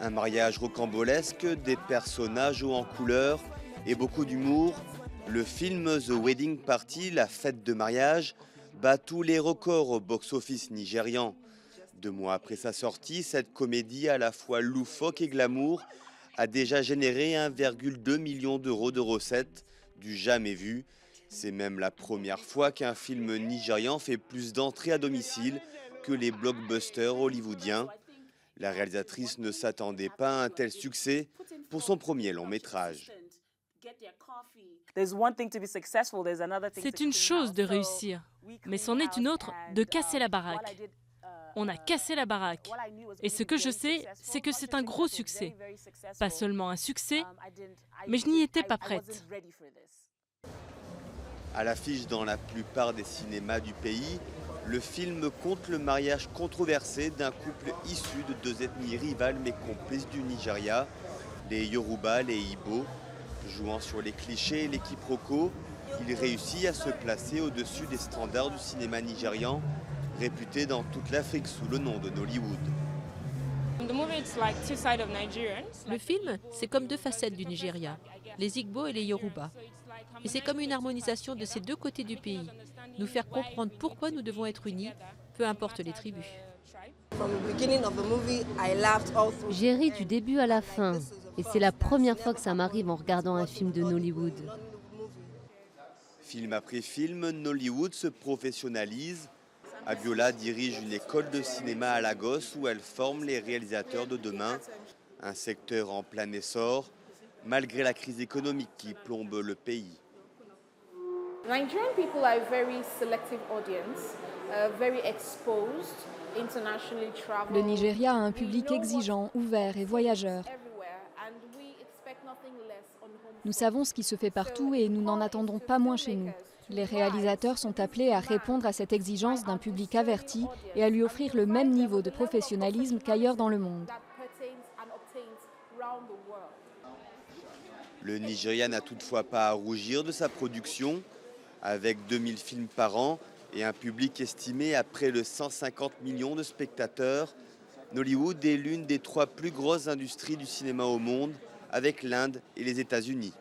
Un mariage rocambolesque, des personnages hauts en couleur et beaucoup d'humour. Le film The Wedding Party, la fête de mariage, bat tous les records au box-office nigérian. 2 mois après sa sortie, cette comédie à la fois loufoque et glamour a déjà généré 1,2 million d'euros de recettes, du jamais vu. C'est même la première fois qu'un film nigérian fait plus d'entrées à domicile que les blockbusters hollywoodiens. La réalisatrice ne s'attendait pas à un tel succès pour son premier long métrage. C'est une chose de réussir, mais c'en est une autre de casser la baraque. On a cassé la baraque. Et ce que je sais, c'est que c'est un gros succès. Pas seulement un succès, mais je n'y étais pas prête. À l'affiche dans la plupart des cinémas du pays, le film compte le mariage controversé d'un couple issu de 2 ethnies rivales mais complices du Nigeria, les Yoruba, les Igbo. Jouant sur les clichés et les quiproquos, il réussit à se placer au-dessus des standards du cinéma nigérian, réputé dans toute l'Afrique sous le nom de Nollywood. Le film, c'est comme deux facettes du Nigeria, les Igbo et les Yoruba. Et c'est comme une harmonisation de ces deux côtés du pays, nous faire comprendre pourquoi nous devons être unis, peu importe les tribus. J'ai ri du début à la fin, et c'est la première fois que ça m'arrive en regardant un film de Nollywood. Film après film, Nollywood se professionnalise. Abiola dirige une école de cinéma à Lagos où elle forme les réalisateurs de demain, un secteur en plein essor, malgré la crise économique qui plombe le pays. Nigerian people are a very selective audience, very exposed, internationally traveled. Le Nigeria a un public exigeant, ouvert et voyageur. Nous savons ce qui se fait partout et nous n'en attendons pas moins chez nous. Les réalisateurs sont appelés à répondre à cette exigence d'un public averti et à lui offrir le même niveau de professionnalisme qu'ailleurs dans le monde. Le Nigeria n'a toutefois pas à rougir de sa production. Avec 2000 films par an et un public estimé à près de 150 millions de spectateurs, Nollywood est l'une des 3 plus grosses industries du cinéma au monde, avec l'Inde et les États-Unis.